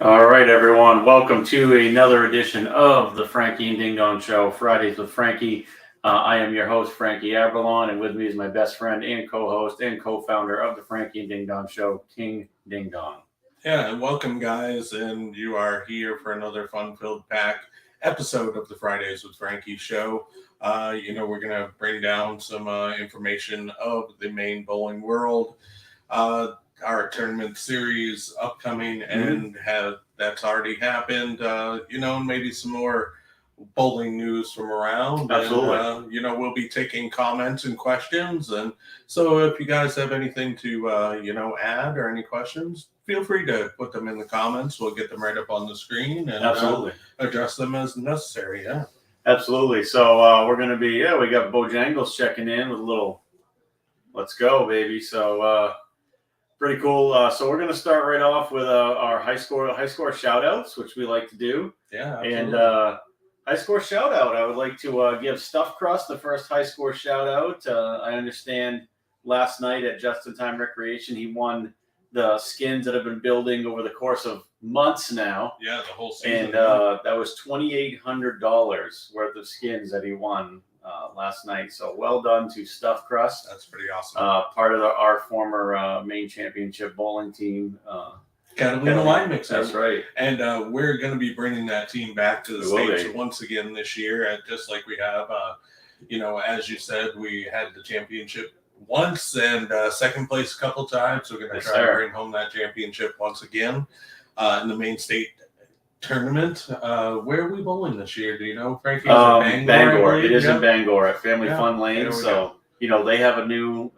All right, everyone. Welcome to another edition of the Frankie and Ding Dong Show, Fridays with Frankie. I am your host, Frankie Aberlon, and with me is my best friend and co-host and co-founder of the Frankie and Ding Dong Show, King Ding Dong. Yeah, and welcome, guys. And you are here for another fun-filled pack episode of the Fridays with Frankie show. We're going to bring down some information of the main bowling world. Our tournament series upcoming and that's already happened. Maybe some more bowling news from around. Absolutely. And, we'll be taking comments and questions. And so if you guys have anything to, add or any questions, feel free to put them in the comments. We'll get them right up on the screen and Absolutely. Address them as necessary. Yeah. Absolutely. So we're going to be, we got Bojangles checking in with a little, let's go, baby. So, pretty cool. So we're going to start right off with our high score shout outs, which we like to do. Yeah. Absolutely. And high score shout out, I would like to give Stuff Crust the first high score shout out. I understand last night at Just in Time Recreation, he won the skins that have been building over the course of months now. Yeah, the whole season. And that was $2,800 worth of skins that he won last night. So well done to Stuff Crust. That's pretty awesome. Part of our former main championship bowling team. Catalina Wine Mixer. That's right. And we're going to be bringing that team back to the States once again this year, and just like we have. As you said, we had the championship once and second place a couple times. We're going to try to bring home that championship once again in the main state tournament. Where are we bowling this year? Do you know, Frankie? Bangor. It is in Bangor at Family Fun Lane. So they have a new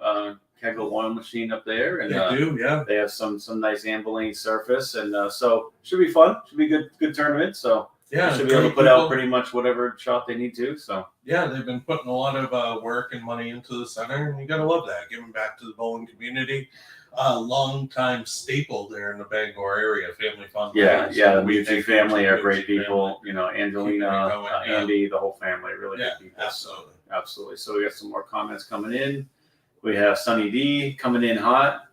Kegel oil machine up there, and they do. Yeah, they have some nice Amboline surface, and so should be fun. Should be good tournament. So yeah, should be able to put out pretty much whatever shot they need to. So yeah, they've been putting a lot of work and money into the center, and you gotta love that. Giving back to the bowling community. Long-time staple there in the Bangor area, Family Fun. Yeah, the Mucci family are great people. Angelina, Andy, the whole family, really good people. Absolutely. So we got some more comments coming in. We have Sunny D coming in hot.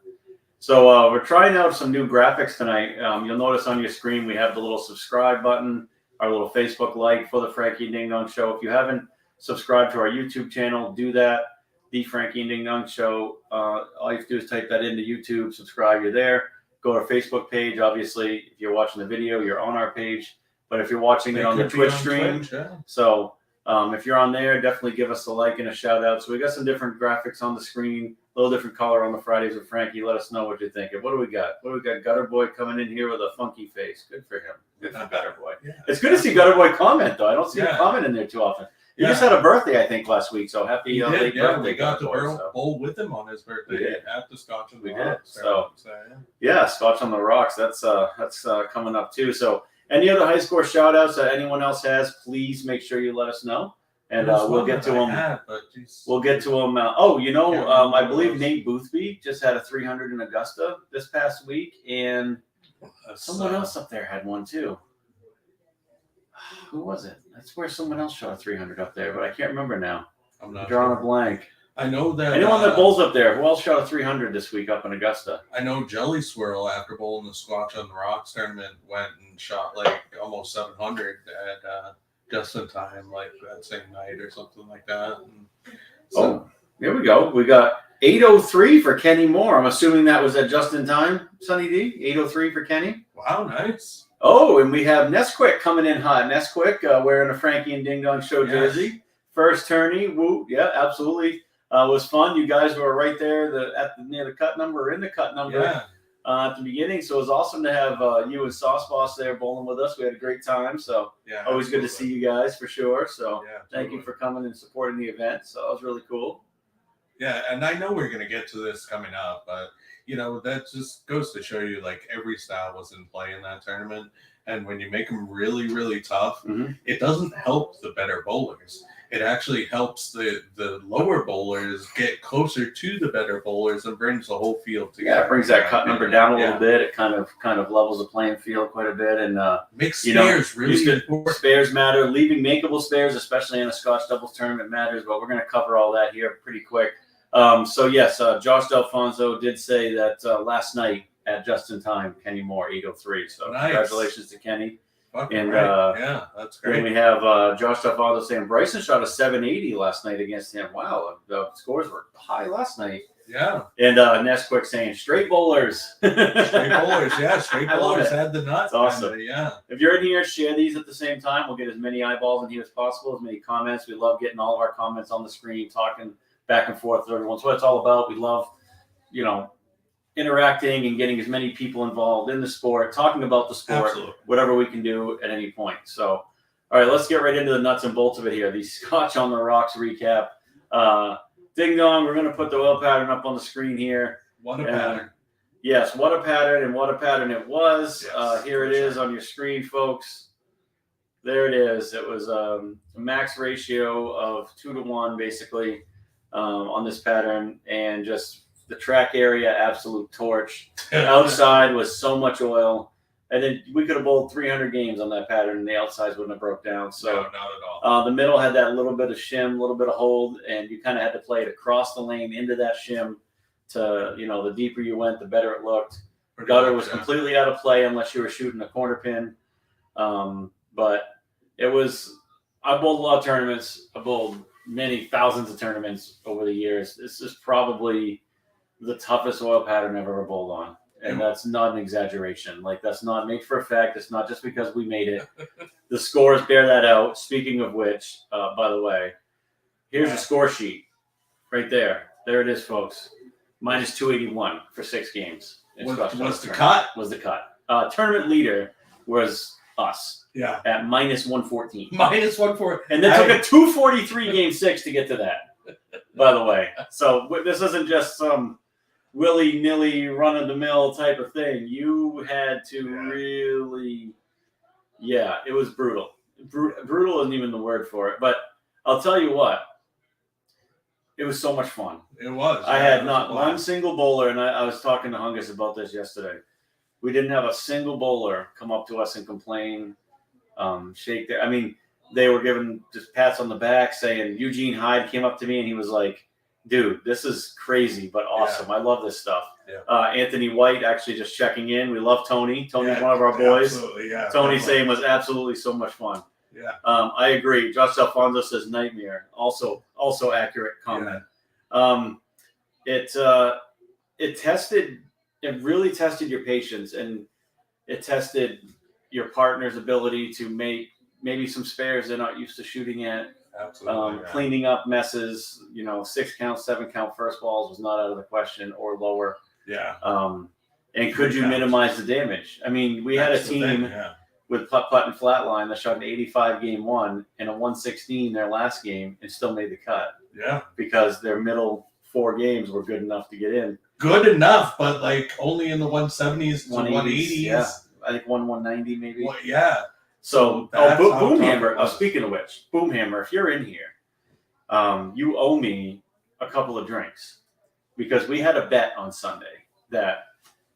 So we're trying out some new graphics tonight. You'll notice on your screen we have the little subscribe button, our little Facebook like for the Frankie and Ding Dong Show. If you haven't subscribed to our YouTube channel, do that. The Frankie and Ding Dong Show. All you have to do is type that into YouTube, subscribe, you're there. Go to our Facebook page. Obviously, if you're watching the video, you're on our page. But if you're watching it on the Twitch stream, so if you're on there, definitely give us a like and a shout out. So we got some different graphics on the screen, a little different color on the Fridays with Frankie. Let us know what you think. What do we got? Gutter Boy coming in here with a funky face. Good for him. Good for Gutter Boy. Yeah. It's good to see Gutter Boy comment, though. I don't see him comment in there too often. He just had a birthday, I think, last week. So happy late birthday. We got to bowl with him on his birthday at the Scotch on the Rocks. So Scotch on the Rocks. That's coming up too. So any other high score shout outs that anyone else has, please make sure you let us know. And we'll get to them. We'll get to them. I believe Nate Boothby just had a 300 in Augusta this past week. And someone else up there had one too. Who was it? That's where someone else shot a 300 up there, but I can't remember now. I'm not drawing a blank. I know that anyone that bowls up there, who else shot a 300 this week up in Augusta? I know Jelly Swirl, after bowling the Scotch on the Rocks tournament, went and shot like almost 700 at Just in Time, like that same night or something like that. Here we go. We got 803 for Kenny Moore. I'm assuming that was at Just in Time, Sunny D. 803 for Kenny. Wow, nice. Oh, and we have Nesquik coming in hot. Nesquik wearing a Frankie and Ding Dong Show jersey. First tourney. Woo. Yeah, absolutely. Was fun. You guys were right there near the cut number, in the cut number at the beginning. So it was awesome to have you and Sauce Boss there bowling with us. We had a great time. So always good to see you guys for sure. So thank you for coming and supporting the event. So that was really cool. Yeah, and I know we're going to get to this coming up, but that just goes to show you, like, every style was in play in that tournament. And when you make them really, really tough, it doesn't help the better bowlers. It actually helps the lower bowlers get closer to the better bowlers and brings the whole field together. Yeah, it brings that cut number down a little bit. It kind of levels the playing field quite a bit. And makes spares really important. Spares matter. Leaving makeable spares, especially in a Scotch doubles tournament, matters. But we're going to cover all that here pretty quick. Josh Delfonso did say that last night at Just in Time, Kenny Moore, 803. So nice. Congratulations to Kenny. And yeah, that's great. And we have Josh Stefano saying Bryson shot a 780 last night against him. Wow, the scores were high last night. Yeah. And Nesquick saying straight bowlers. Straight bowlers, yeah. Straight bowlers had the nuts. That's awesome. Kinda, yeah. If you're in here, share these at the same time. We'll get as many eyeballs in here as possible, as many comments. We love getting all of our comments on the screen, talking back and forth with everyone. That's what it's all about. We love, interacting and getting as many people involved in the sport, talking about the sport, Absolutely. Whatever we can do at any point. So, all right, let's get right into the nuts and bolts of it here. The Scotch on the Rocks recap. Ding dong, we're going to put the oil pattern up on the screen here. What a pattern. Yes, what a pattern, and what a pattern it was. Yes, here it is on your screen, folks. There it is. It was a max ratio of 2-to-1, basically, on this pattern, and just the track area, absolute torch. Outside was so much oil. And then we could have bowled 300 games on that pattern, and the outsides wouldn't have broke down. So no, not at all. The middle had that little bit of shim, a little bit of hold, and you kind of had to play it across the lane into that shim to, the deeper you went, the better it looked. Gutter was completely out of play unless you were shooting a corner pin. But it was, I bowled a lot of tournaments. I bowled many thousands of tournaments over the years. This is probably the toughest oil pattern I've ever bowled on. And that's not an exaggeration. Like, that's not made for a fact. It's not just because we made it. The scores bear that out. Speaking of which, by the way, here's the score sheet right there. There it is, folks. Minus 281 for 6 games. Was the cut? Was the cut. Tournament leader was us. Yeah. At minus 114. Minus 114. And then took a 243 game 6 to get to that, by the way. So this isn't just some willy-nilly, run-of-the-mill type of thing. You had to really, it was brutal. Brutal isn't even the word for it. But I'll tell you what, it was so much fun. It was. I had not one single bowler, and I was talking to Hungus about this yesterday. We didn't have a single bowler come up to us and complain, shake their. I mean, they were giving just pats on the back, saying Eugene Hyde came up to me and he was like, "Dude, this is crazy, but awesome. I love this stuff." Yeah. Anthony White actually just checking in. We love Tony. Tony's one of our boys. Absolutely, yeah. Tony saying was absolutely so much fun. Yeah. I agree. Josh Alfonso says nightmare. Also accurate comment. Yeah. It really tested your patience, and it tested your partner's ability to make maybe some spares they're not used to shooting at. Absolutely. Cleaning up messes, 6 count, 7 count first balls was not out of the question, or lower. Yeah. And could you minimize the damage? I mean, we had a team with putt and flatline that shot an 85 game 1 and a 116 their last game and still made the cut. Yeah. Because their middle 4 games were good enough to get in. Good enough, but like only in the 170s to 180s. Yeah. I think 190 maybe. Well, yeah. So, Boomhammer, speaking of which, Boomhammer, if you're in here, you owe me a couple of drinks, because we had a bet on Sunday that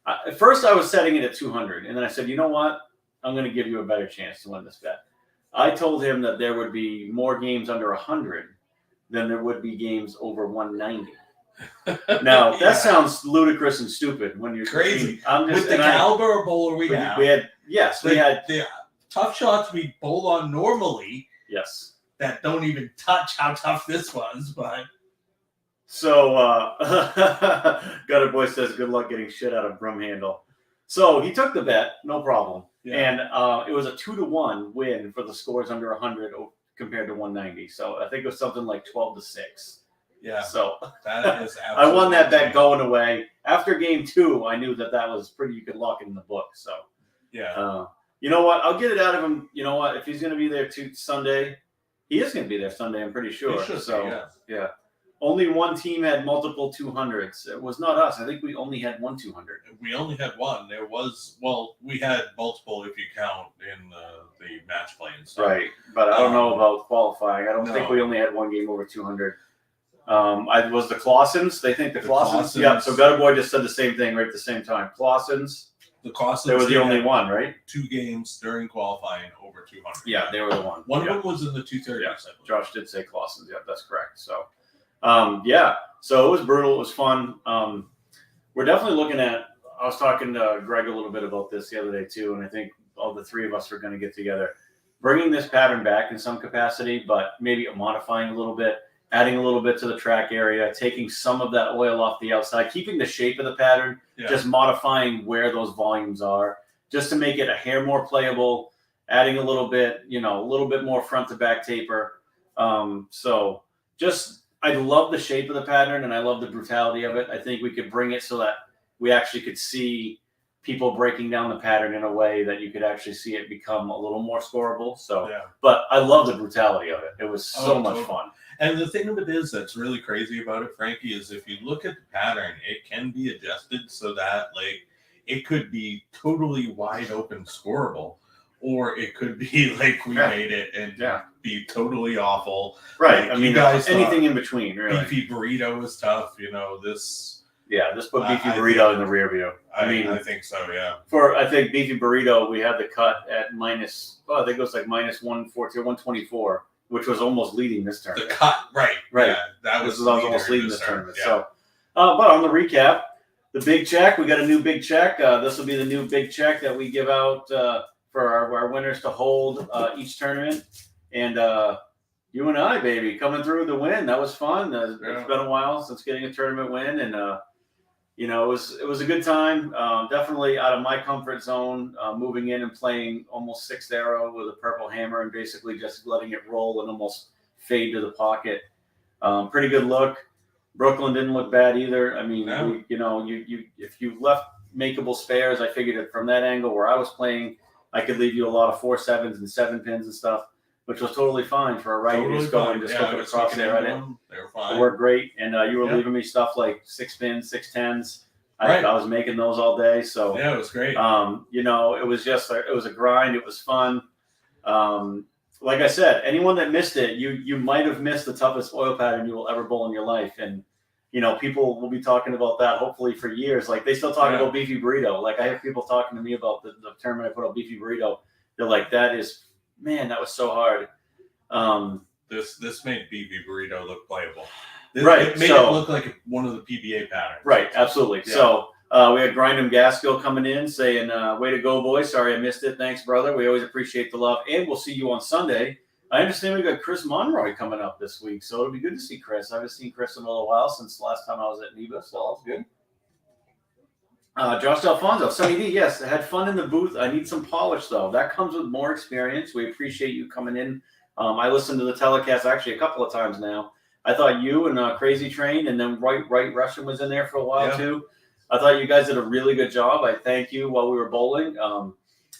at first I was setting it at 200, and then I said, you know what? I'm going to give you a better chance to win this bet. I told him that there would be more games under 100 than there would be games over 190. Now, that sounds ludicrous and stupid when you're crazy. I'm just, with the caliber of bowler we had. We had the tough shots we bowl on normally. Yes. That don't even touch how tough this was, but. So, Gutter Boy says, good luck getting shit out of broom handle. So he took the bet, no problem. Yeah. And it was a 2-to-1 win for the scores under 100 compared to 190. So I think it was something like 12-6. Yeah. So that is I won that bet going away. After game 2, I knew that was pretty good luck in the book. So, yeah. You know what? I'll get it out of him. You know what? If he's going to be there Sunday, he is going to be there Sunday, I'm pretty sure. Yeah. Only one team had multiple 200s. It was not us. I think we only had one 200. We only had one. There was, we had multiple if you count in the match play and stuff. Right. But I don't know about qualifying. I don't think we only had one game over 200. Was the Clausens. They think the Clausens. Yeah. So Gutter Boy just said the same thing right at the same time. Clausens. The Clausens. They were the only one, right? 2 games during qualifying over 200. Yeah, they were the one. One of them was in the 230s. Yeah. Josh did say Clausens. Yeah, that's correct. So, so it was brutal. It was fun. We're definitely looking at I was talking to Greg a little bit about this the other day too, and I think all the three of us are going to get together, bringing this pattern back in some capacity, but maybe modifying a little bit, adding a little bit to the track area, taking some of that oil off the outside, keeping the shape of the pattern, just modifying where those volumes are, just to make it a hair more playable, adding a little bit, a little bit more front to back taper. So just, I love the shape of the pattern and I love the brutality of it. I think we could bring it so that we actually could see people breaking down the pattern in a way that you could actually see it become a little more scoreable. So, but I love the brutality of it. It was so much fun. And the thing of it is that's really crazy about it, Frankie, is if you look at the pattern, it can be adjusted so that like it could be totally wide open scoreable, or it could be like we made it and be totally awful. Right. Like, I mean, guys, anything in between, really. Beefy burrito was tough, this. Yeah, just put beefy burrito in the rear view. I think so, yeah. I think beefy burrito, we had the cut at minus, I think it was like minus 140, 124, which was almost leading this tournament. The cut, right. Yeah, that was almost leading this tournament. Yeah. So, but on the recap, the big check, we got a new big check. This will be the new big check that we give out for our winners to hold each tournament. And you and I, baby, coming through the win. That was fun. It's been a while since getting a tournament win, and it was a good time. Definitely out of my comfort zone, moving in and playing almost sixth arrow with a purple hammer and basically just letting it roll and almost fade to the pocket. Pretty good look. Brooklyn didn't look bad either. I mean, if you left makeable spares, I figured it from that angle where I was playing, I could leave you a lot of 4-7s and 7 pins and stuff, which was totally fine for a righty just going just go across there right in. They were fine. It worked great, and you were leaving me stuff like 6 pins, 6-10s. I was making those all day, so it was great. It was just it was a grind. It was fun. Like I said, anyone that missed it, you might have missed the toughest oil pattern you will ever bowl in your life, and people will be talking about that hopefully for years. Like they still talk about beefy burrito. Like I have people talking to me about the tournament I put on beefy burrito. They're like, that was so hard. This made beefy burrito look playable. It made it look like one of the PBA patterns. Right, absolutely. Yeah. So we had Grind'em Gaskill coming in saying, way to go, boys. Sorry I missed it. Thanks, brother. We always appreciate the love. And we'll see you on Sunday. I understand we got Chris Monroy coming up this week, so it'll be good to see Chris. I haven't seen Chris in a little while since the last time I was at NEBA, so that's good. Josh Alfonso, Sunny D, yes, I had fun in the booth. I need some polish, though. That comes with more experience. We appreciate you coming in. I listened to the telecast actually a couple of times now. I thought you and Crazy Train and then Right Russian was in there for a while, too. I thought you guys did a really good job. I thank you while we were bowling.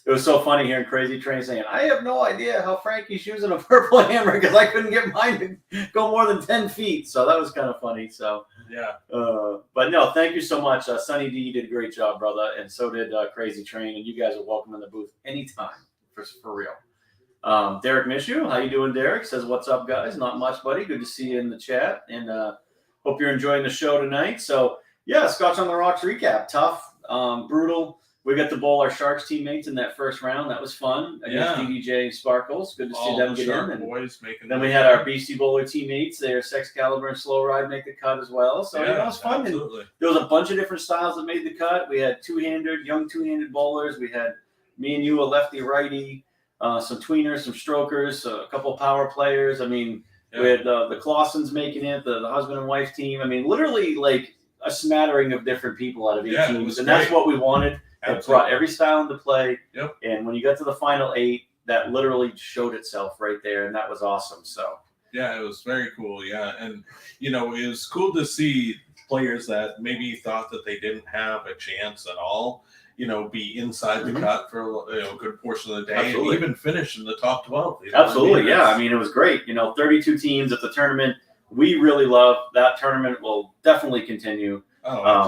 It was so funny hearing Crazy Train saying, I have no idea how Frankie's using a purple hammer because I couldn't get mine to go more than 10 feet. So that was kind of funny. So, but no, thank you so much. Sunny D did a great job, brother. And so did Crazy Train. And you guys are welcome in the booth anytime, for real. Derek Mishu, how you doing, Derek? Says, what's up, guys? Not much, buddy. Good to see you in the chat. And hope you're enjoying the show tonight. So, yeah, Scotch on the Rocks recap. Tough, brutal. We got to bowl our Sharks teammates in that first round. That was fun against DDJ and Sparkles. Good to see them get in. And then we had our BC Bowler teammates there, Sex Caliber and Slow Ride, make the cut as well. So it was fun. There was a bunch of different styles that made the cut. We had young two-handed bowlers. We had me and you, a lefty-righty, some tweeners, some strokers, a couple of power players. I mean, we had the Clausens making it, the husband and wife team. I mean, literally like a smattering of different people out of each teams. And that's what we wanted. It brought every style into play. And when you got to the final 8, that literally showed itself right there. And that was awesome. So, yeah, it was very cool. Yeah. And, it was cool to see players that maybe thought that they didn't have a chance at all, be inside the cut for a good portion of the day and even finish in the top 12. Absolutely. Yeah. I mean, it was great. 32 teams at the tournament. We really love that tournament. Will definitely continue.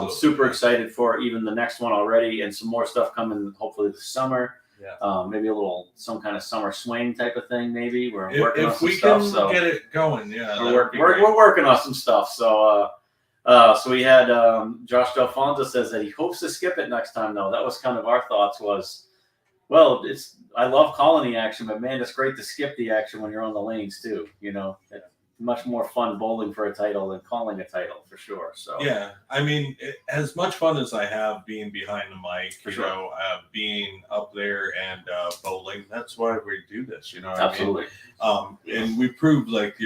Super excited for even the next one already, and some more stuff coming hopefully this summer. Maybe some kind of summer swing type of thing. Maybe we're working on some stuff. If we can get it going, we're working on some stuff. So we had Josh Delfonso says that he hopes to skip it next time. Though that was kind of our thoughts. I love calling the action, but man, it's great to skip the action when you're on the lanes too. much more fun bowling for a title than calling a title for sure. So yeah, I mean, as much fun as I have being behind the mic, For sure. being up there and bowling, that's why we do this. You know, what absolutely. I mean? And we proved like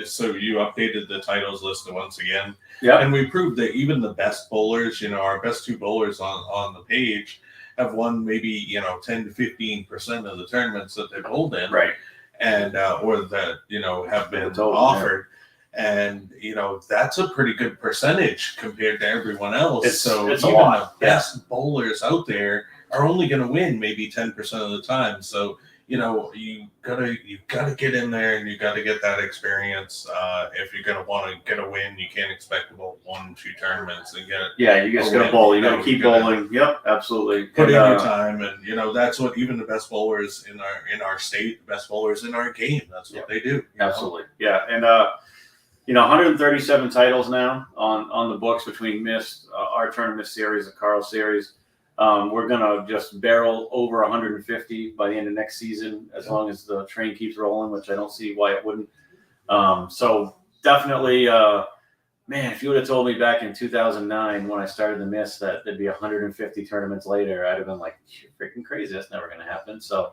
so you updated the titles list once again. Yeah. And we proved that even the best bowlers, you know, our best 2 bowlers on the page have won maybe, you know, 10 to 15% of the tournaments that they bowled in. Right. And or that, you know, have been Total, offered. And, you know, that's a pretty good percentage compared to everyone else. It's even a lot. the best bowlers out there are only going to win maybe 10% of the time. So, you know, you gotta get in there and you gotta get that experience. If you're gonna want to get a win, you can't expect to bowl 1-2 tournaments and get. Yeah, you just gotta bowl. You gotta keep bowling. Yep, absolutely. Put in your time, and you know that's what even the best bowlers in our state, the best bowlers in our game. That's what they do. Absolutely, yeah, and you know, 137 titles now on the books between Mist, our tournament series, the Carl series. We're gonna just barrel over 150 by the end of next season, as long as the train keeps rolling, which I don't see why it wouldn't. So definitely, man, if you would have told me back in 2009 when I started the Mist that there'd be 150 tournaments later, I'd have been like, you're freaking crazy. That's never gonna happen. So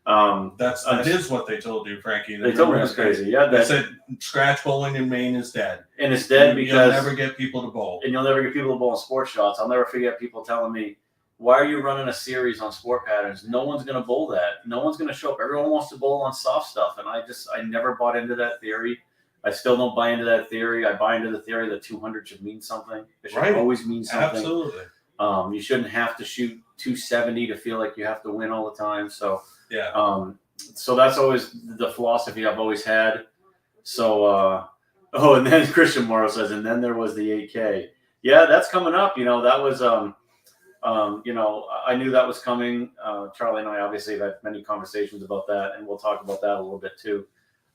that is what they told you, Frankie. They told me it was crazy. Yeah, they said scratch bowling in Maine is dead, and it's dead because you'll never get people to bowl, and you'll never get people to bowl in sports shots. I'll never forget people telling me, why are you running a series on sport patterns? No one's going to bowl that. No one's going to show up. Everyone wants to bowl on soft stuff. And I never bought into that theory. I still don't buy into that theory. I buy into the theory that 200 should mean something. It should always mean something. Absolutely. You shouldn't have to shoot 270 to feel like you have to win all the time. So, so that's always the philosophy I've always had. So, and then Christian Morrow says, and then there was the 8K. Yeah, that's coming up. You know, that was, you know, I knew that was coming. Charlie and I obviously have had many conversations about that, and we'll talk about that a little bit too.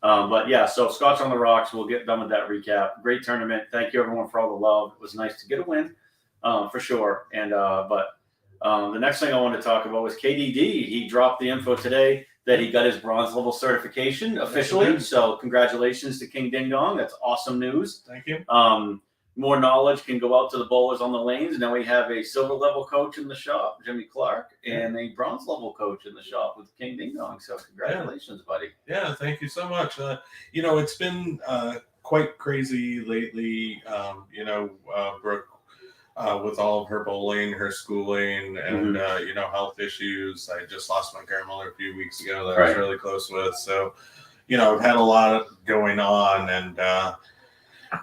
But yeah, so Scotch on the Rocks, we'll get done with that recap. Great tournament. Thank you everyone for all the love. It was nice to get a win, for sure. And but the next thing I want to talk about was KDD. He dropped the info today that he got his bronze level certification officially. So congratulations to King Ding Dong. That's awesome news. Thank you. More knowledge can go out to the bowlers on the lanes. Now we have a silver level coach in the shop, Jimmy Clark, and a bronze level coach in the shop with King Ding Dong. So congratulations, buddy. Yeah, thank you so much. You know, it's been quite crazy lately. You know, Brooke, with all of her bowling, her schooling, and you know, health issues. I just lost my grandmother a few weeks ago that I was really close with. So, you know, I've had a lot going on, and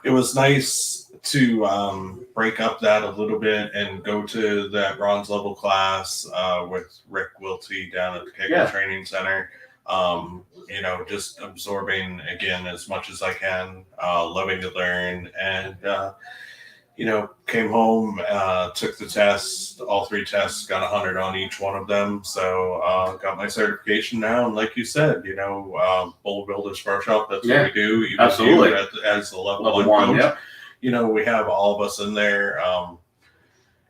it was nice to break up that a little bit and go to that bronze level class with Rick Wiltie down at the KWT Training Center. You know, just absorbing again as much as I can, loving to learn, and you know, came home, took the test, all 3 tests, got 100 on each one of them. So got my certification now. And like you said, you know, Bowl Builders Workshop, that's what we do. Even absolutely. As the level 1 coach, you know, we have all of us in there,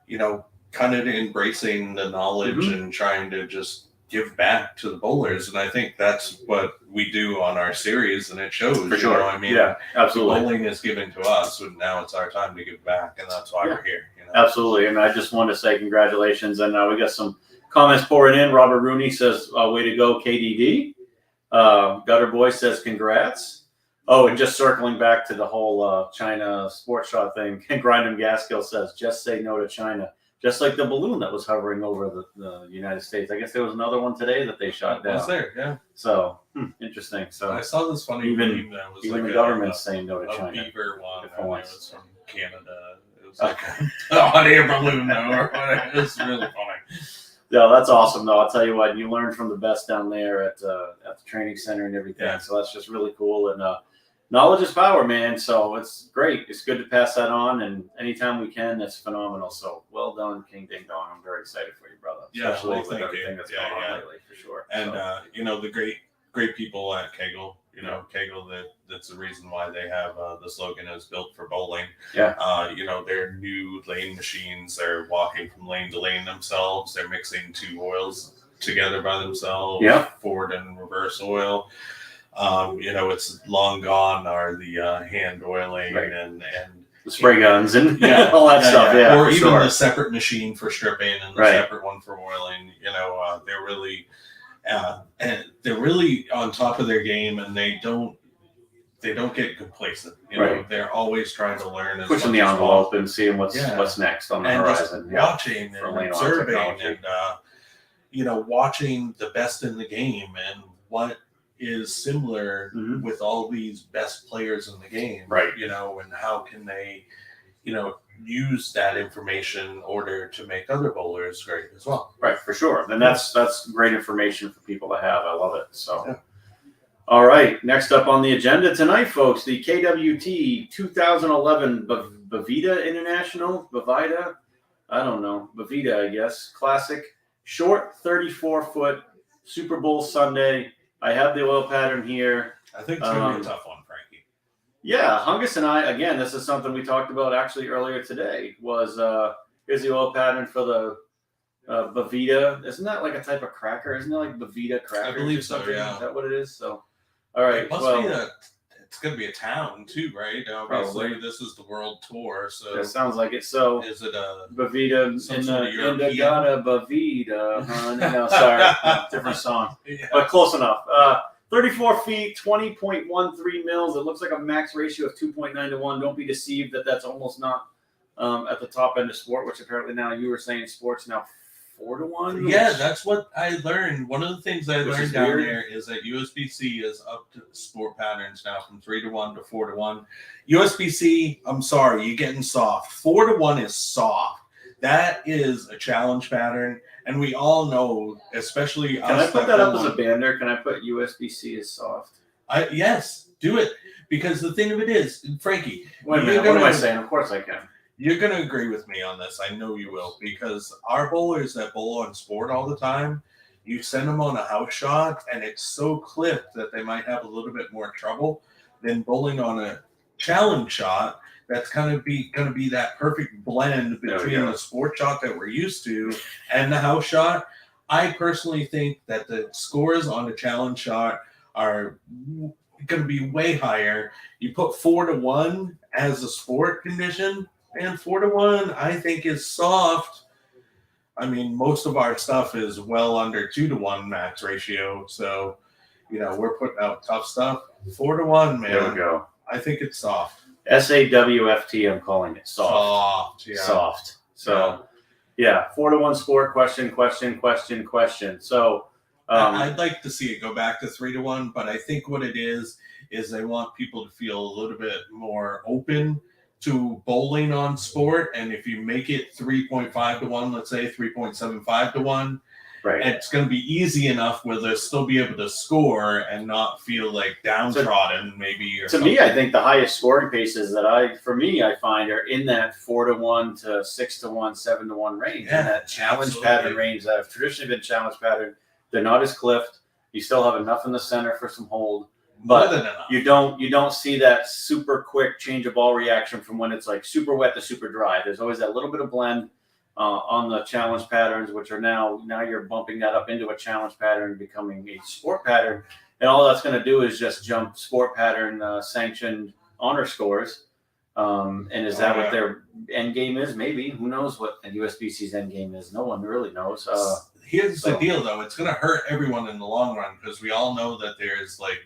you know, kind of embracing the knowledge and trying to just give back to the bowlers. And I think that's what we do on our series, and it shows. For sure. You know, I mean, absolutely. Bowling is given to us, and now it's our time to give back, and that's why we're here. You know? Absolutely. And I just want to say congratulations. And we got some comments pouring in. Robert Rooney says, way to go, KDD. Gutter Boy says, congrats. Oh, and just circling back to the whole China sports shot thing, Grindham Gaskill says, just say no to China. Just like the balloon that was hovering over the United States. I guess there was another one today that they shot down. Was there? Yeah. So interesting. So I saw this funny meme that was even like the government's saying no to China. Beaver one. It was from Canada. It was like a hot air balloon though, or whatever. It was really funny. Yeah, that's awesome though. I'll tell you what, you learn from the best down there at the training center and everything. Yeah. So that's just really cool. And knowledge is power, man. So it's great. It's good to pass that on, and anytime we can, that's phenomenal. So well done, King Ding Dong. I'm very excited for you, brother. Especially with everything that's going on lately, for sure. And you know, the great people at Kegel. You know, Kegel. That's the reason why they have the slogan is built for bowling. Yeah. You know, their new lane machines. They're walking from lane to lane themselves. They're mixing 2 oils together by themselves. Yeah. Forward and reverse oil. It's long gone are the hand oiling and the spray guns and all that stuff. Yeah, or even the separate machine for stripping and the separate one for oiling. They're really on top of their game, and they don't get complacent. They're always trying to learn, pushing the envelope and seeing what's next on the horizon. Just watching and observing and watching the best in the game and what is similar with all these best players in the game, and how can they, use that information in order to make other bowlers great as well. Right, for sure. And that's great information for people to have. I love it. So, All right. Next up on the agenda tonight, folks, the KWT 2011 Bevida International, Bevida, I don't know, Bevida, I guess, Classic, short 34-foot Super Bowl Sunday. I have the oil pattern here. I think it's going to be a tough one, Frankie. Yeah, Hungus and I, again, this is something we talked about actually earlier today, was here's the oil pattern for the Bevida. Isn't that like a type of cracker? Isn't it like Bevida cracker? I believe so, yeah. Is that what it is? So, all right. It must be it's going to be a town too, right? Obviously, this is the world tour, so it sounds like it. So is it a Bevida Indigata Bevida? No, sorry, different song, but close enough. 34 feet, 20.13 mils. It looks like a max ratio of 2.9 to 1. Don't be deceived that that's almost not at the top end of sport, which apparently now you were saying sports now 4 to 1. Yeah, that's what I learned. One of the things I learned down there is that USBC is up to sport patterns now from 3 to 1 to 4 to 1. USBC, I'm sorry, you're getting soft. 4 to 1 is soft. That is a challenge pattern, and we all know, especially Can I put that up as a banner? Can I put USBC as soft? Yes, do it. Because the thing of it is, Frankie. Wait a minute, what am I saying? Of course I can. You're going to agree with me on this. I know you will, because our bowlers that bowl on sport all the time, you send them on a house shot, and it's so clipped that they might have a little bit more trouble than bowling on a challenge shot. That's going to be that perfect blend between the sport shot that we're used to and the house shot. I personally think that the scores on the challenge shot are going to be way higher. You put 4 to 1 as a sport condition, and 4 to 1, I think, is soft. I mean, most of our stuff is well under 2 to 1 max ratio. So, we're putting out tough stuff. 4 to 1, man. There we go. I think it's soft. SAWFT, I'm calling it soft. Yeah. Soft. So, 4 to 1 sport, question. So, I'd like to see it go back to 3 to 1, but I think what it is they want people to feel a little bit more open to bowling on sport. And if you make it 3.5 to 1, let's say 3.75 to 1, right, it's going to be easy enough where they'll still be able to score and not feel like downtrodden, maybe. Or something. Me, I think the highest scoring paces that I find are in that 4 to 1 to 6 to 1, 7 to 1 range. Yeah, in that challenge pattern range that have traditionally been challenge pattern. They're not as clipped. You still have enough in the center for some hold. But you don't see that super quick change of ball reaction from when it's like super wet to super dry. There's always that little bit of blend on the challenge patterns, which are now you're bumping that up into a challenge pattern, becoming a sport pattern, and all that's going to do is just jump sport pattern sanctioned honor scores. And is that what their end game is? Maybe. Who knows what USBC's end game is? No one really knows. Here's the deal, though. It's going to hurt everyone in the long run, because we all know that there's like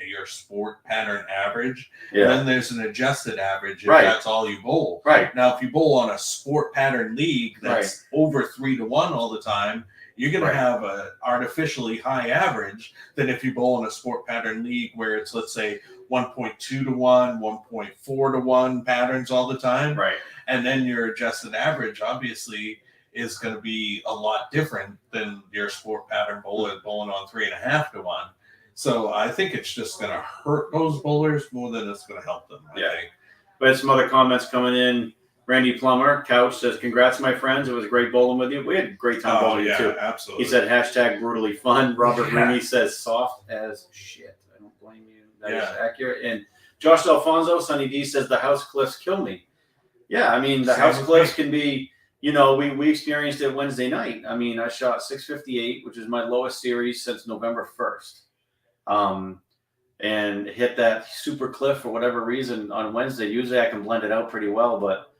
your sport pattern average, and then there's an adjusted average if that's all you bowl. Right. Now, if you bowl on a sport pattern league that's over 3 to 1 all the time, you're going to have an artificially high average than if you bowl in a sport pattern league where it's, let's say, 1.2 to 1, 1.4 to 1 patterns all the time. Right. And then your adjusted average, obviously, is going to be a lot different than your sport pattern bowling on 3.5 to 1. So I think it's just going to hurt those bowlers more than it's going to help them. I think. We had some other comments coming in. Randy Plummer, Couch, says, "Congrats, my friends. It was great bowling with you." We had a great time bowling with you too. Absolutely. He said, "#brutally fun." Robert Rooney says, "Soft as shit." I don't blame you. That is accurate. And Josh Alfonso, Sunny D, says, "The house cliffs kill me." Yeah, I mean, the house cliffs can be, we experienced it Wednesday night. I mean, I shot 658, which is my lowest series since November 1st. and hit that super cliff for whatever reason on Wednesday. Usually I can blend it out pretty well, but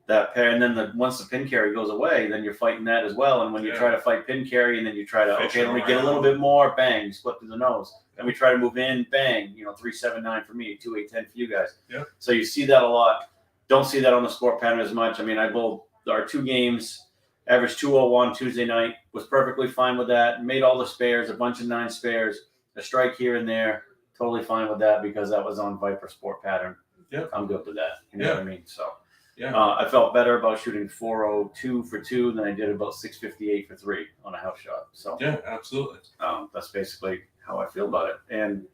that pair, and then once the pin carry goes away, then you're fighting that as well. And when you try to fight pin carry, and then you try to, okay, let me get a little bit more, bang, you split through the nose. Then we try to move in, bang, 3-7-9 for me, 2-8-10 for you guys. Yeah. So you see that a lot. Don't see that on the sport pattern as much. I mean, I bowled our 2 games, average 201 Tuesday night, was perfectly fine with that. Made all the spares, a bunch of 9 spares, a strike here and there. Totally fine with that because that was on Viper sport pattern. Yeah. I'm good with that. You know what I mean? So yeah. I felt better about shooting 402 for 2 than I did about 658 for 3 on a house shot. So yeah, absolutely. That's basically how I feel about it. And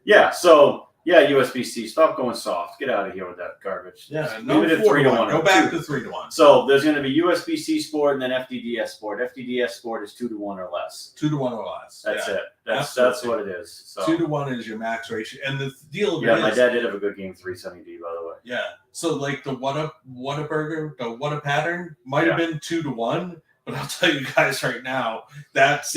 yeah, so yeah, USB-C, stop going soft. Get out of here with that garbage. Yeah, no, leave it at 3-1. Go back to 3-1. So there's going to be USB-C sport and then FDDS sport. FDDS sport is 2-1 or less. 2-1 or less. That's it. That's what it is. So 2-1 is your max ratio, and the deal. Yeah, my dad did have a good game 3 Sunny D, by the way. Yeah. So like the Whataburger, the Whata pattern might have been 2-1, but I'll tell you guys right now, that's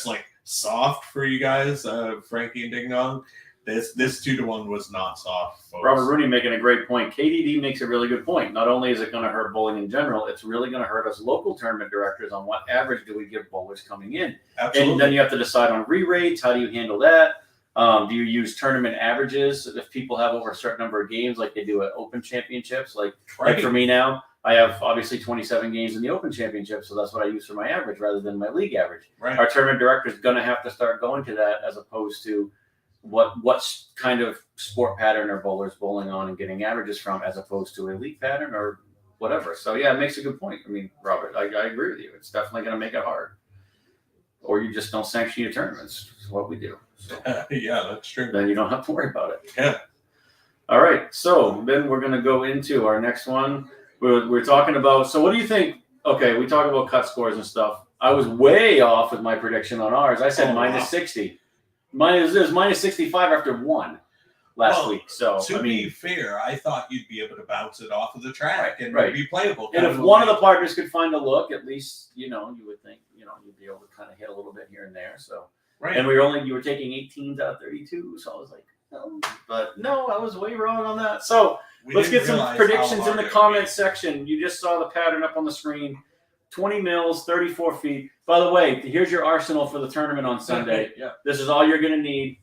like soft for you guys, Frankie and Ding Dong. This 2-1 was not soft, folks. Robert Rooney making a great point. KDD makes a really good point. Not only is it going to hurt bowling in general, it's really going to hurt us local tournament directors on what average do we give bowlers coming in. Absolutely. And then you have to decide on re-rates. How do you handle that? Do you use tournament averages if people have over a certain number of games like they do at Open Championships? Like for me now, I have obviously 27 games in the Open Championship, so that's what I use for my average rather than my league average. Right. Our tournament director is going to have to start going to that as opposed to what kind of sport pattern are bowlers bowling on and getting averages from as opposed to a league pattern or whatever. So yeah, it makes a good point. I mean, Robert, I agree with you. It's definitely going to make it hard. Or you just don't sanction your tournaments. It's what we do. So, yeah, that's true. Then you don't have to worry about it. Yeah. All right. So then we're going to go into our next one. We're talking about, so what do you think? Okay, we talk about cut scores and stuff. I was way off with my prediction on ours. I said minus 60. It was minus 65 after 1 last week. So to be fair, I thought you'd be able to bounce it off of the track and be playable. And if one of the partners could find a look, at least you would think you'd be able to kind of hit a little bit here and there. So and you were taking 18s out of 32. So I was like, no, but no, I was way wrong on that. So let's get some predictions in the comments section. You just saw the pattern up on the screen. 20 mils, 34 feet. By the way, here's your arsenal for the tournament on Sunday. Yeah. This is all you're going to need.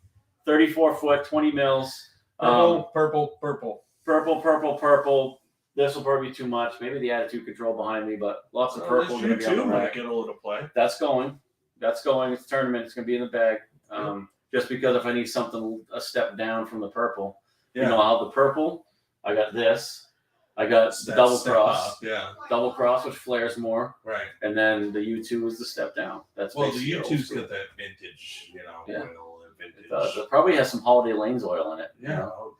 34 foot, 20 mils. Purple. This will probably be too much. Maybe the attitude control behind me, but lots of purple. You too might get a little play. That's going. It's a tournament. It's going to be in the bag. Just because if I need something a step down from the purple, I'll have the purple. I got this. I got the double cross. Double cross, which flares more. Right. And then the U2 is the step down. That's the U2's got that vintage, oil and vintage. It does. It probably has some Holiday Lanes oil in it. Yeah. Oh,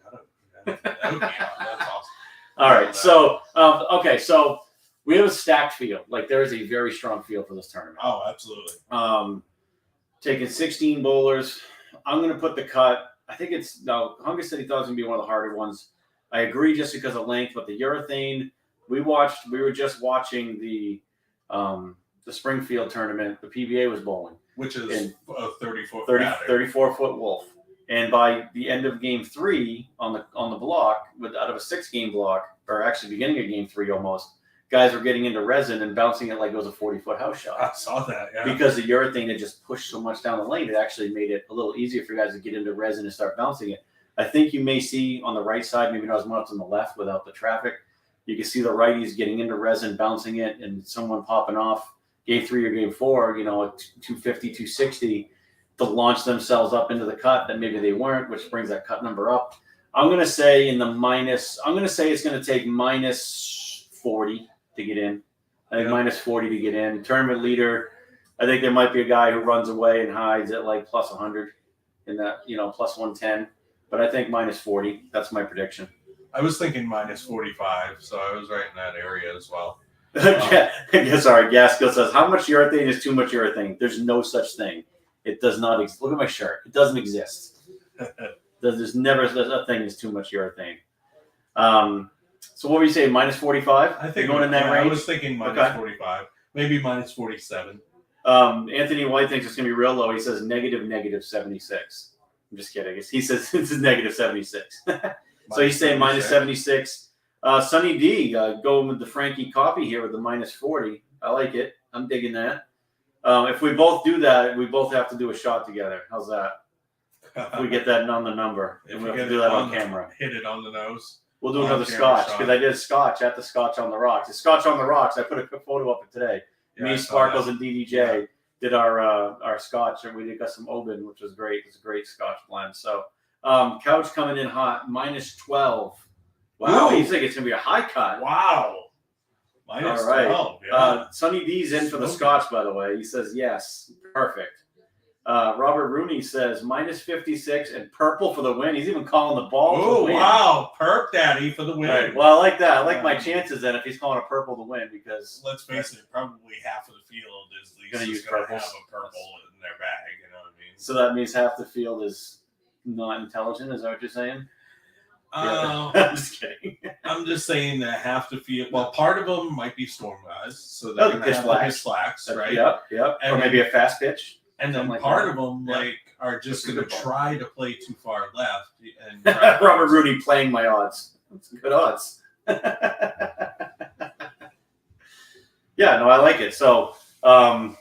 that would be that's awesome. All right. So, so we have a stacked field. Like there is a very strong field for this tournament. Oh, absolutely. Taking 16 bowlers. I'm going to put the cut. I think Hunger City thought it was going to be one of the harder ones. I agree just because of length, but the urethane, we were just watching the Springfield tournament. The PBA was bowling. Which is a 34-foot wolf. And by the end of game 3 on the block, out of a 6-game block, or actually beginning of game 3 almost, guys were getting into resin and bouncing it like it was a 40-foot house shot. I saw that, yeah. Because the urethane had just pushed so much down the lane, it actually made it a little easier for guys to get into resin and start bouncing it. I think you may see on the right side, maybe not as much on the left without the traffic. You can see the righties getting into resin, bouncing it, and someone popping off game 3 or game 4, at 250, 260 to launch themselves up into the cut that maybe they weren't, which brings that cut number up. I'm going to say it's going to take minus 40 to get in. I think minus 40 to get in. Tournament leader, I think there might be a guy who runs away and hides at like plus 100 in that, plus 110. But I think minus 40. That's my prediction. I was thinking minus 45, so I was right in that area as well. Sorry, Gaskell says, how much urethane is too much urethane? There's no such thing. It does not exist. Look at my shirt. It doesn't exist. There's never a thing as too much urethane. So what were you saying, minus 45? I think going in that range? I was thinking minus 45, maybe minus 47. Anthony White thinks it's going to be real low. He says negative 76. I'm just kidding. He says this is negative 76. So he's saying minus 76. Sunny D going with the Frankie copy here with the minus 40. I like it. I'm digging that. If we both do that, we both have to do a shot together. How's that? If we get that on the number, and we have to do that on camera. Hit it on the nose. We'll do another Scotch because I did Scotch at the Scotch on the Rocks. The Scotch on the Rocks. I put a photo up today. Yeah, me, Sparkles, and DDJ did our Scotch, and we got some Oban, which was great. It's a great Scotch blend. So, Couch coming in hot, minus 12. Wow, you think it's gonna be a high cut? Wow. Minus 12. Yeah. Sunny D's in for the Scotch, by the way. He says yes, perfect. Robert Rooney says minus 56 and purple for the win. He's even calling the ball for the win. Wow, perp daddy for the win. Right. Well, I like that. I like my chances then if he's calling a purple to win because let's face it, probably half of the field is going to have a purple in their bag. You know what I mean? So that means half the field is not intelligent. Is that what you're saying? Yeah. I'm just kidding. I'm just saying that half the field. Well, part of them might be storm guys, so they're going to have the pitch slacks, right? Yep. Or maybe a fast pitch. And then part of them are just going to try to play too far left. And Robert Rooney playing my odds. That's good odds. Yeah, no, I like it. So, all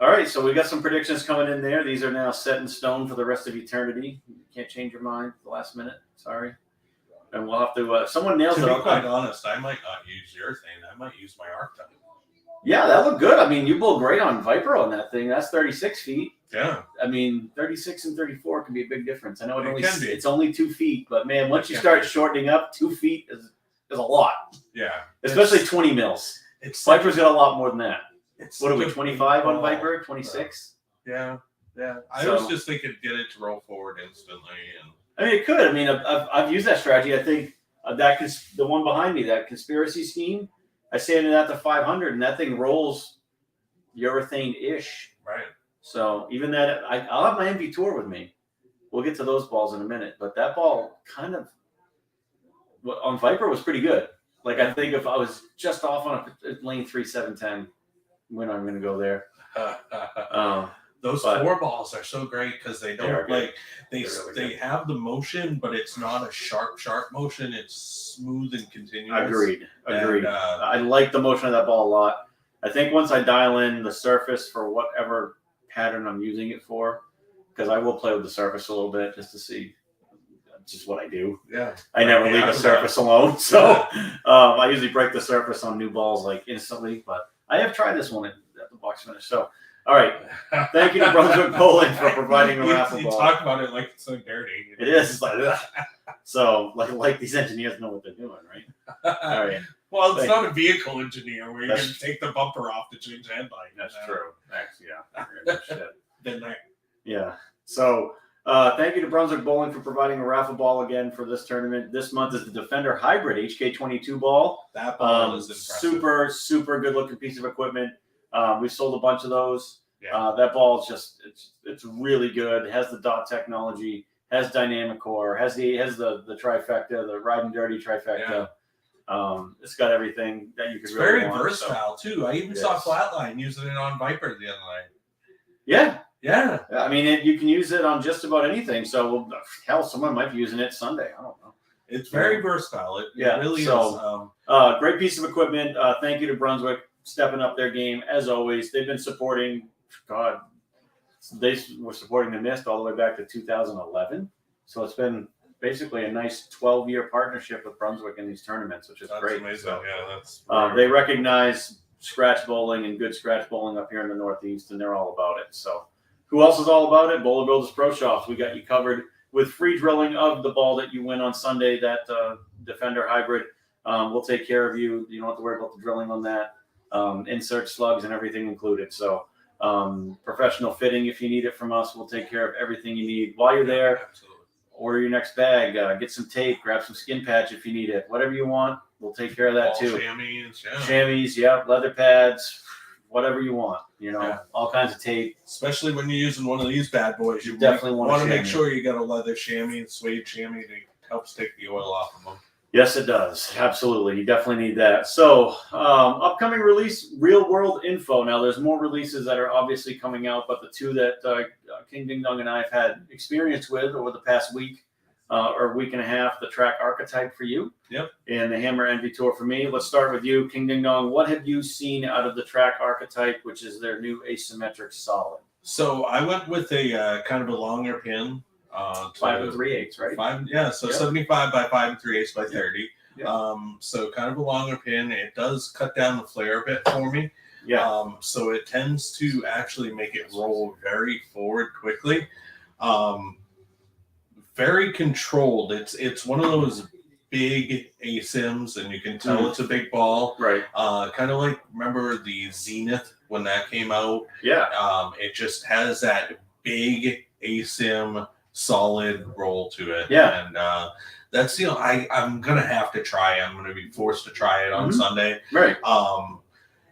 right. So we got some predictions coming in there. These are now set in stone for the rest of eternity. You can't change your mind at the last minute. Sorry. And we'll have to. Someone nails it. To be quite honest, I might not use your thing. I might use my archetype. Yeah, that looked good. I mean, you bowled great on Viper on that thing. That's 36 feet. Yeah. I mean, 36 and 34 can be a big difference. I know it's only 2 feet, but man, once you start shortening up, 2 feet is a lot. Yeah. Especially 20 mils. Viper's got a lot more than that. What are we, 25 on Viper? 26? Yeah. I was just thinking get it to roll forward instantly. I mean, it could. I mean, I've used that strategy. I think the one behind me, that conspiracy scheme, I sand it out to 500, and that thing rolls urethane-ish. Right. So even that, I'll have my MV Tour with me. We'll get to those balls in a minute. But that ball kind of, on Viper, was pretty good. Like, I think if I was just off on a lane 3, 7, 10, when I'm going to go there. Those 4 balls are so great because they don't they have the motion, but it's not a sharp motion. It's smooth and continuous. Agreed. I like the motion of that ball a lot. I think once I dial in the surface for whatever pattern I'm using it for, because I will play with the surface a little bit just to see just what I do. Yeah. I never leave the surface alone. So I usually break the surface on new balls like instantly, but I have tried this one at the box finish. So all right. Thank you to Brunswick Bowling for providing a raffle ball. You talk about it like it's so dirty. It is. It's like, so, like these engineers know what they're doing, right? All right. Well, it's not a vehicle engineer where you're going to take the bumper off to change the headlight. That's true. Yeah. Yeah. So, thank you to Brunswick Bowling for providing a raffle ball again for this tournament. This month is the Defender Hybrid HK22 ball. That ball is impressive. Super good looking piece of equipment. We sold a bunch of those. Yeah. That ball is just it's really good. It has the dot technology, has dynamic core, has the trifecta, the ride and dirty trifecta. Yeah. It's got everything that you could really want. Very versatile too. I even saw Flatline using it on Viper the other night. Yeah. I mean, you can use it on just about anything. So hell, someone might be using it Sunday. I don't know. It's very versatile. It really is. Great piece of equipment. Thank you to Brunswick stepping up their game as always. They've been supporting. God, they were supporting the Mist all the way back to 2011. So it's been basically a nice 12-year partnership with Brunswick in these tournaments, which is great. Amazing. So, that's they recognize scratch bowling and good scratch bowling up here in the Northeast, and they're all about it. So who else is all about it? Bowler Builders Pro Shops. We got you covered with free drilling of the ball that you win on Sunday, that Defender Hybrid. We'll take care of you. You don't have to worry about the drilling on that. Insert slugs and everything included. So professional fitting, if you need it from us, we'll take care of everything you need. While you're there, order your next bag, get some tape, grab some skin patch if you need it. Whatever you want, we'll take care of that too. Chamois, leather pads, whatever you want. All kinds of tape. Especially when you're using one of these bad boys, you definitely want to make sure you got a leather chamois and suede chamois that helps take the oil off of them. Yes, it does. Absolutely. You definitely need that. So, upcoming release, real world info. Now, there's more releases that are obviously coming out, but the two that King Ding Dong and I have had experience with over the past week or week and a half, the track archetype for you. Yep. And the Hammer Envy Tour for me. Let's start with you, King Ding Dong. What have you seen out of the track archetype, which is their new asymmetric solid? So I went with a kind of a longer pin. 5 3/8, right? So 75 by 5 3/8 by 30. Yeah. So kind of a longer pin. It does cut down the flare a bit for me. Yeah. So it tends to actually make it roll very forward quickly. Very controlled. It's one of those big ASIMs, and you can tell it's a big ball. Right. Kind of like, remember the Zenith when that came out? Yeah. It just has that big ASIM solid roll to it. Yeah. And that's, I'm going to have to try it. I'm going to be forced to try it on Sunday. Right.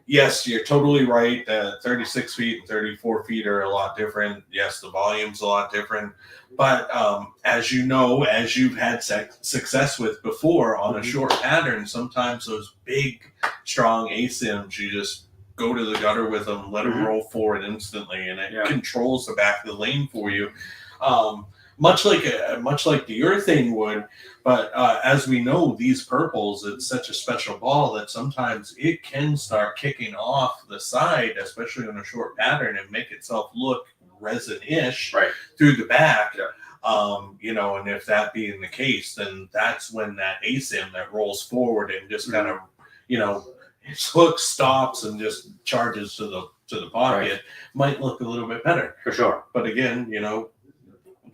Yes, you're totally right. 36 feet and 34 feet are a lot different. Yes, the volume's a lot different. But as you know, as you've had success with before on a short pattern, sometimes those big, strong ASIMs, you just go to the gutter with them, let them roll forward instantly, and it controls the back of the lane for you. Much like the urethane would, but as we know, these purples, it's such a special ball that sometimes it can start kicking off the side, especially on a short pattern, and make itself look resin-ish through the back. Yeah. And if that being the case, then that's when that ASIM that rolls forward and just kind of, its hook stops and just charges to the pocket might look a little bit better. For sure. But again,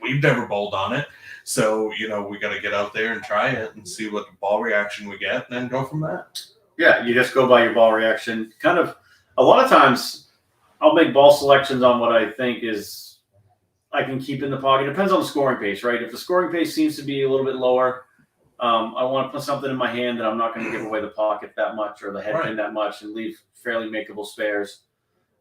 we've never bowled on it. So, we got to get out there and try it and see what ball reaction we get and then go from that. Yeah, you just go by your ball reaction. Kind of, a lot of times I'll make ball selections on what I think is I can keep in the pocket. It depends on the scoring pace, right? If the scoring pace seems to be a little bit lower, I want to put something in my hand that I'm not going to give away the pocket that much or the head pin that much and leave fairly makeable spares.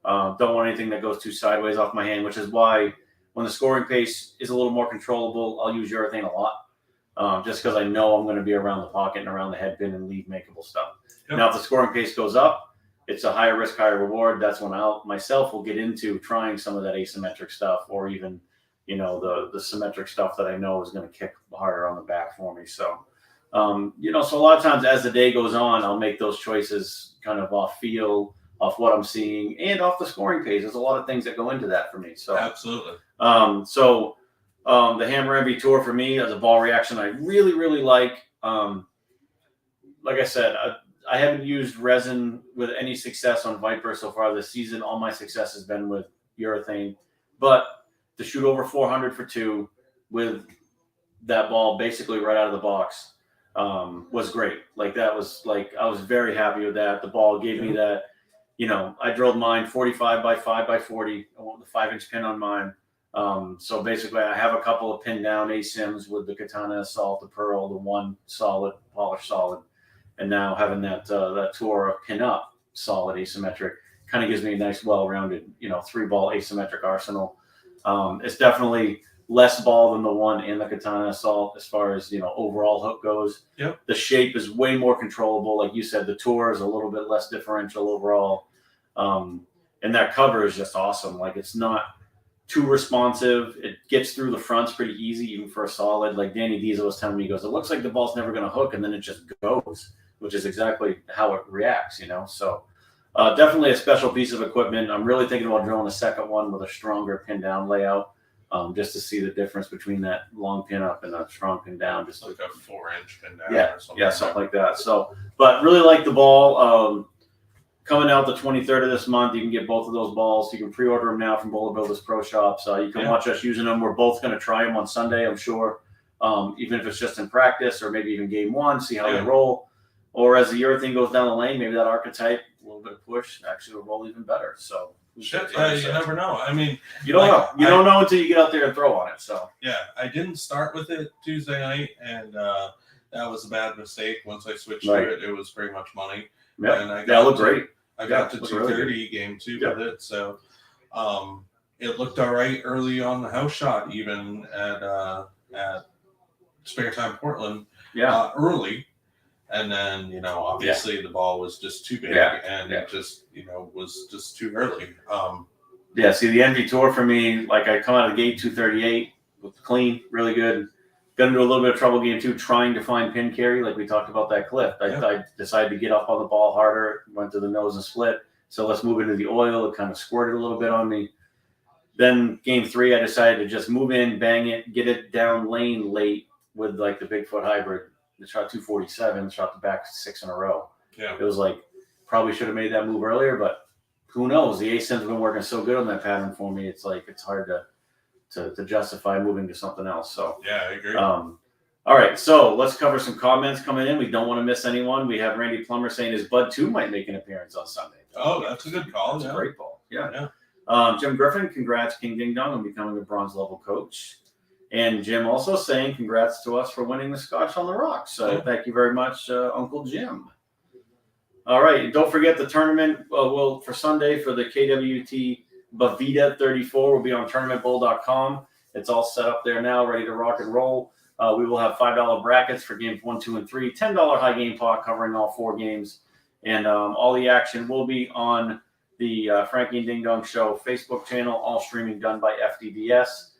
Don't want anything that goes too sideways off my hand, which is why when the scoring pace is a little more controllable, I'll use urethane a lot, just because I know I'm going to be around the pocket and around the head pin and leave makeable stuff. Yep. Now, if the scoring pace goes up, it's a higher risk, higher reward. That's when I myself will get into trying some of that asymmetric stuff, or even, the symmetric stuff that I know is going to kick harder on the back for me. So, so a lot of times as the day goes on, I'll make those choices kind of off feel, off what I'm seeing, and off the scoring pace. There's a lot of things that go into that for me. So absolutely. The Hammer Envy Tour for me as a ball reaction, I really, really like. Like I said, I haven't used resin with any success on Viper so far this season. All my success has been with urethane, but to shoot over 400 for 2 with that ball basically right out of the box was great. I was very happy with that. The ball gave me that. I drilled mine 45 by 5 by 40. I want the 5-inch pin on mine. So basically, I have a couple of pin down ASIMs with the Katana Assault, the Pearl, the one solid, polished solid, and now having that Tour pin up solid asymmetric kind of gives me a nice, well-rounded, 3-ball asymmetric arsenal. It's definitely less ball than the one in the Katana Assault as far as overall hook goes. Yep. The shape is way more controllable, like you said. The Tour is a little bit less differential overall, and that cover is just awesome. Like, it's not too responsive. It gets through the fronts pretty easy, even for a solid. Like Danny Diesel was telling me, he goes, it looks like the ball's never going to hook, and then it just goes, which is exactly how it reacts, So definitely a special piece of equipment. I'm really thinking about drilling a second one with a stronger pin down layout, just to see the difference between that long pin up and a strong pin down. Just like a 4-inch pin down or something. Yeah, something like that. So, but really like the ball. Coming out the 23rd of this month, you can get both of those balls. You can pre-order them now from Bowler Builders Pro Shops. You can watch us using them. We're both going to try them on Sunday, I'm sure, even if it's just in practice or maybe even game one, see how they roll. Or as the urethane goes down the lane, maybe that archetype, a little bit of push, actually will roll even better. So you never know. I mean, you don't know. You don't know until you get out there and throw on it. So yeah, I didn't start with it Tuesday night, and that was a bad mistake. Once I switched to it, it was pretty much money. Yeah, and that looked great. I got to 230 game 2 with it, so it looked all right early on the house shot, even at Spare Time Portland. Yeah, early, and then obviously the ball was just too big, and it just was just too early. Yeah, see the Envy Tour for me, like I come out of the gate 238, looked clean, really good. Got into a little bit of trouble game 2, trying to find pin carry, like we talked about that clip. I decided to get up on the ball harder, went to the nose and split. So let's move into the oil. It kind of squirted a little bit on me. Then game 3, I decided to just move in, bang it, get it down lane late with like the Bigfoot hybrid. It shot 247, shot the back 6 in a row. Yeah. It was like, probably should have made that move earlier, but who knows? The ASIN's been working so good on that pattern for me. It's like it's hard to justify moving to something else. So yeah, I agree. All right, so let's cover some comments coming in. We don't want to miss anyone. We have Randy Plummer saying his Bud 2 might make an appearance on Sunday. Oh, that's a good call. That's a great call. Yeah. Yeah. Jim Griffin, congrats, King Ding Dong, on becoming a bronze level coach. And Jim also saying congrats to us for winning the Scotch on the Rocks. So thank you very much, Uncle Jim. All right, don't forget the tournament. Well, for Sunday for the KWT Bevida 34 will be on tournamentbowl.com. It's all set up there now, ready to rock and roll. We will have $5 brackets for games 1, 2, and 3. $10 high game pot covering all 4 games, and all the action will be on the Frankie and Ding Dong Show Facebook channel. All streaming done by FDDS.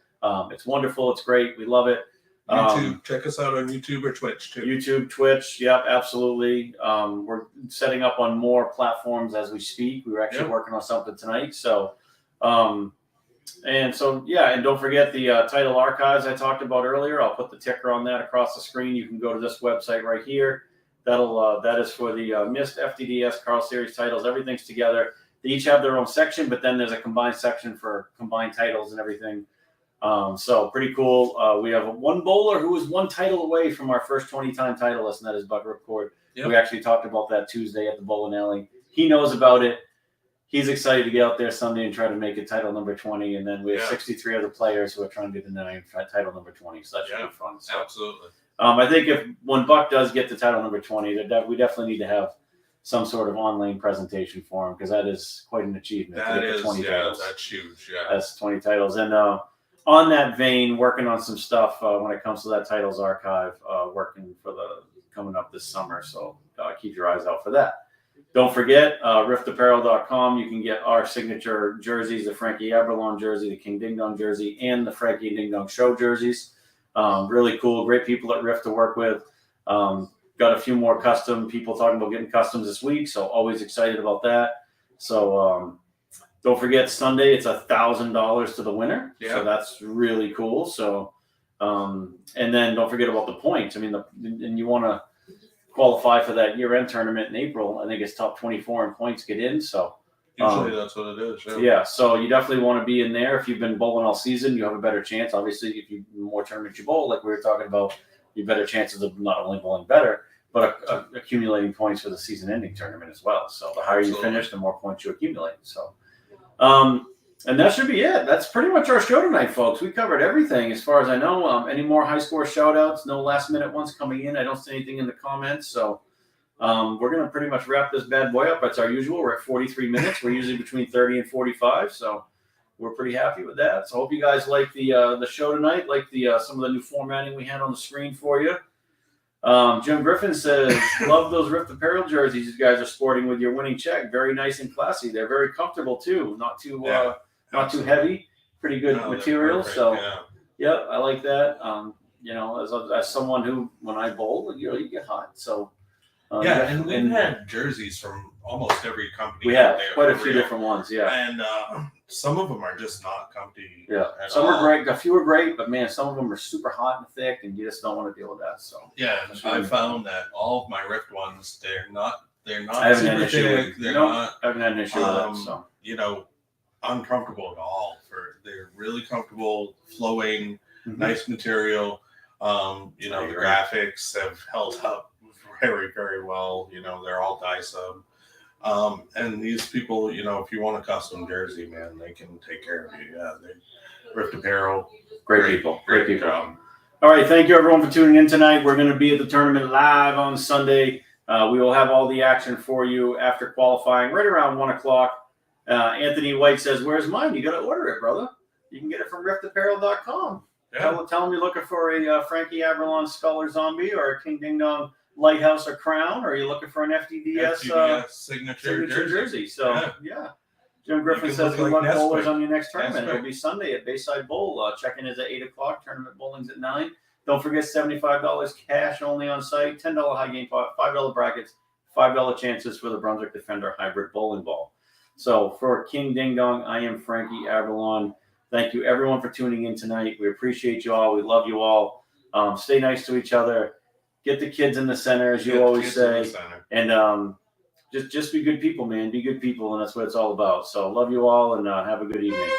It's wonderful. It's great. We love it. YouTube, check us out on YouTube or Twitch too. YouTube, Twitch, yep, absolutely. We're setting up on more platforms as we speak. We were actually working on something tonight. So, and don't forget the title archives I talked about earlier. I'll put the ticker on that across the screen. You can go to this website right here. That is for the missed FDDS Carl Series titles. Everything's together. They each have their own section, but then there's a combined section for combined titles and everything. So pretty cool. We have one bowler who is 1 title away from our first 20-time titleist, and that is Buck Ripcord. Yep. We actually talked about that Tuesday at the bowling alley. He knows about it. He's excited to get out there Sunday and try to make it title number 20. And then we have 63 other players who are trying to deny title number 20. So that should be fun. So, absolutely. I think when Buck does get to title number 20, we definitely need to have some sort of online presentation for him, because that is quite an achievement. That is, 20 titles. That's huge. Yeah, that's 20 titles. And on that vein, working on some stuff when it comes to that titles archive, working for the coming up this summer. So keep your eyes out for that. Don't forget, riftapparel.com. You can get our signature jerseys, the Frankie Aberlon jersey, the King Ding Dong jersey, and the Frankie and Ding Dong Show jerseys. Really cool. Great people at Rift to work with. Got a few more custom people talking about getting customs this week, so always excited about that. So don't forget, Sunday it's $1,000 to the winner. Yeah. So that's really cool. So and then don't forget about the points. I mean, and you want to qualify for that year-end tournament in April. I think it's top 24 in points get in. So usually that's what it is. Yeah. So you definitely want to be in there. If you've been bowling all season, you have a better chance. Obviously, if you more tournaments you bowl, like we were talking about, you have better chances of not only bowling better, but accumulating points for the season-ending tournament as well. So the higher you finish, the more points you accumulate. So, and that should be it. That's pretty much our show tonight, folks. We covered everything as far as I know. Any more high score shout-outs? No last-minute ones coming in. I don't see anything in the comments. So we're going to pretty much wrap this bad boy up. That's our usual. We're at 43 minutes. We're usually between 30 and 45. So we're pretty happy with that. So I hope you guys like the show tonight, like some of the new formatting we had on the screen for you. Jim Griffin says, love those Rift Apparel jerseys you guys are sporting with your winning check. Very nice and classy. They're very comfortable too. Not too too heavy. Pretty good material. So I like that. As someone who, when I bowl, you get hot. So and we've had jerseys from almost every company. We have quite a few different ones. Yeah. And some of them are just not comfy. Yeah. Some are great. A few are great, but man, some of them are super hot and thick, and you just don't want to deal with that. So I found that all of my Rift ones, they're not I haven't had an issue thick. I haven't had an issue with it. So uncomfortable at all. They're really comfortable, flowing, nice material. The graphics have held up very, very well. They're all dye sub. And these people, if you want a custom jersey, man, they can take care of you. Yeah, Rift Apparel, great people. All right, thank you everyone for tuning in tonight. We're going to be at the tournament live on Sunday. We will have all the action for you after qualifying, right around 1:00. Anthony White says, "Where's mine? You got to order it, brother. You can get it from riftapparel.com. Yeah. Tell them you're looking for a Frankie Aberlon Skull or Zombie or a King Ding Dong Lighthouse or Crown, or are you looking for an FDDS signature jersey? So Jim Griffin can says, look good like luck bowlers Nesquik. on your next tournament. Nesquik. It'll be Sunday at Bayside Bowl. Check-in is at 8 o'clock. Tournament bowling's at 9. Don't forget $75 cash only on site, $10 high game pot, $5 brackets, $5 chances for the Brunswick Defender hybrid bowling ball. So for King Ding Dong, I am Frankie Avalon. Thank you, everyone, for tuning in tonight. We appreciate you all. We love you all. Stay nice to each other. Get the kids in the center, as you always say. And just be good people, man. Be good people, and that's what it's all about. So love you all, and have a good evening.